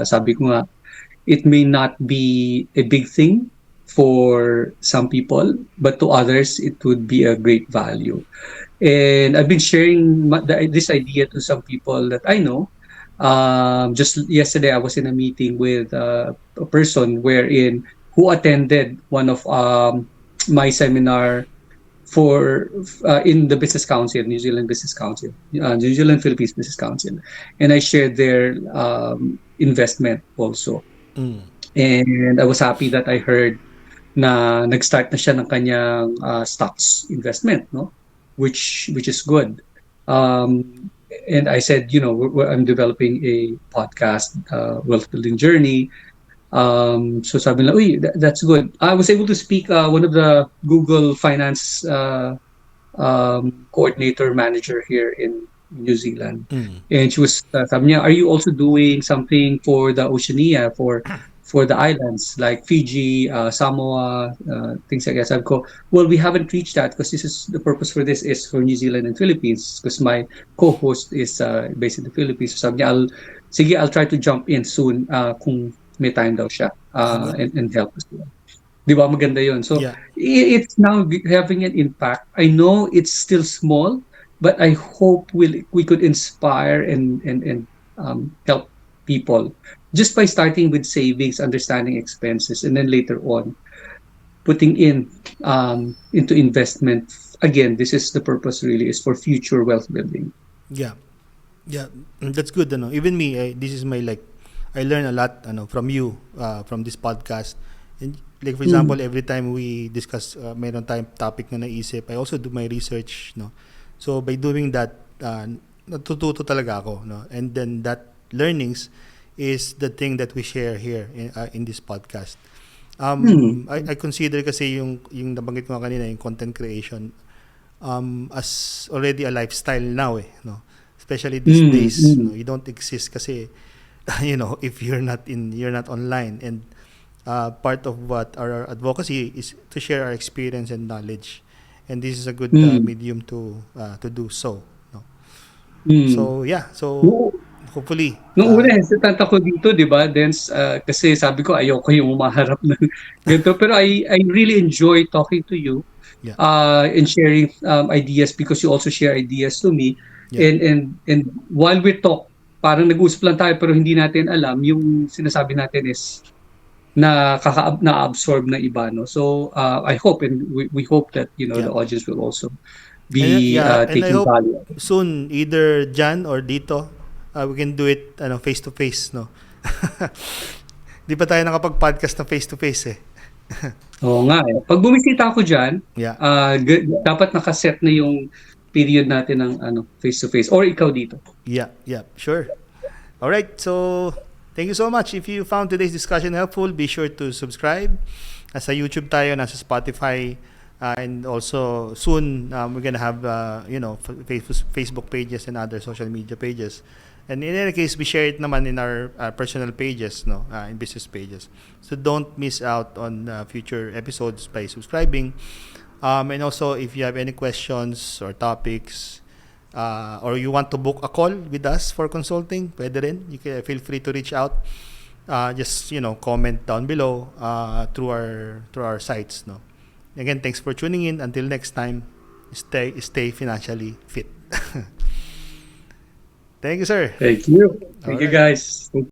Sabi ko nga, it may not be a big thing for some people, but to others, it would be a great value. And I've been sharing this idea to some people that I know. Just yesterday, I was in a meeting with a person who attended one of my seminar in the Business Council, New Zealand Business Council, New Zealand Philippines Business Council, and I shared their investment also. And I was happy that I heard na nag-start na siya ng kanyang stocks investment, no? Which is good. And I said, I'm developing a podcast, Wealth Building Journey. So sabi nila, that's good. I was able to speak one of the Google Finance coordinator manager here in New Zealand. And she was sabi niya, are you also doing something for the Oceania for for the islands like Fiji, Samoa, things like that. Sabi ko, well, we haven't reached that because this is the purpose for this is for New Zealand and Philippines because my co-host is based in the Philippines. So sabi niya, sige, I'll try to jump in soon kung may time daw siya Good. and help us. Di ba? Maganda yun. So, Yeah. it's now having an impact. I know it's still small, but I hope we could inspire and help people just by starting with savings, understanding expenses, and then later on putting in into investment. Again, this is the purpose really is for future wealth building. Yeah. Yeah. That's good. Ano. Even me, this is my like, I learn a lot from you, from this podcast. And like for example, every time we discuss, mayroon tayong topic na naisip, I also do my research, no. So by doing that, natututo talaga ako, no. And then that learnings is the thing that we share here in this podcast. I consider kasi yung nabanggit ko kanina, yung content creation, as already a lifestyle now, no. Especially these days, no, you don't exist kasi if you're not online. And part of what our advocacy is to share our experience and knowledge, and this is a good medium to do so, no? So yeah, so hopefully Nung una, hesitant ako dito, di ba? Then, kasi sabi ko, ayoko yung umaharap ng ganito. Pero I really enjoy talking to you yeah, and sharing ideas because you also share ideas to me. yeah, And while we talk, parang nag-usap lang tayo pero hindi natin alam yung sinasabi natin is na-absorb na iba, no? So, I hope and we hope that, yeah. the audience will also And be yeah, and I taking hope value. soon either Jan or dito, we can do it face to face, no. Di pa tayo nakapag-podcast na face to face, Oo nga eh. Pag bumisita ako dyan, yeah. dapat nakaset na yung period natin ng face-to-face. Or ikaw dito. Yeah, sure. All right, so thank you so much. If you found today's discussion helpful, be sure to subscribe. Nasa YouTube tayo, nasa Spotify, and also soon we're gonna have Facebook pages and other social media pages. And in any case, we share it naman in our personal pages, no, in business pages. So don't miss out on future episodes by subscribing. And also, if you have any questions or topics, or you want to book a call with us for consulting, pwede rin. You can feel free to reach out. Just comment down below through our sites, no. Again, thanks for tuning in. Until next time, stay financially fit. Thank you, sir. Thank you. Thank you, Alright. guys.